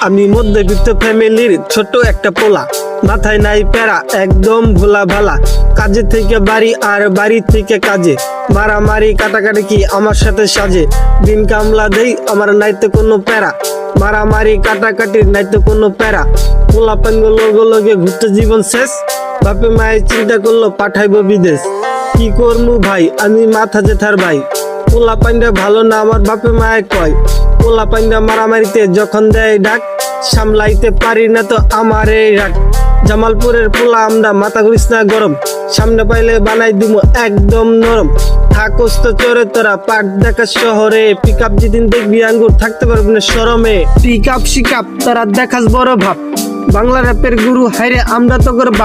আমি মধ্যবিত্ত ফ্যামিলির ছোট একটা পোলা, মাথায় নাই প্যারা, একদম ভোলা ভালা। কাজে থেকে বাড়ি আর বাড়ি থেকে কাজে, মারামারি কাটাকাটি কি আমার সাথে সাজে। দিন কামলা দেই, আমার নাইতে কোনো প্যারা, মারামারি কাটাকাটির নাইতে কোনো প্যারা। পোলা পাঙ্গ লগে ঘুরতে জীবন শেষ, বাপে মায়ের চিন্তা করলো পাঠাইবো বিদেশ। কি করমু ভাই, আমি মাথা জেঠার ভাই। পোলা পাইন্ডা ভালো না আমার বাপে মায়ে কয়। পোলা পাইন্ডা মারামারিতে যখন দেয় ডাক, সামলাইতে পারি না তো আমার এই রাগ। জামালপুরের পোলা আমরা, মাথা ঘুরিস না গরম, সামনে পাইলে বানাই দিমু একদম নরম। থাকোস তো চরে তোরা পাট দেখা শহরে, পিক আপ যেদিন দেখবি আঙ্গুর থাকতে পারবি না শরমে। পিক আপ শিকাপ তোরা দেখাস বড় ভাব, বাংলা র্যাপের গুরু হাইরে আমরা তো করে বাপ।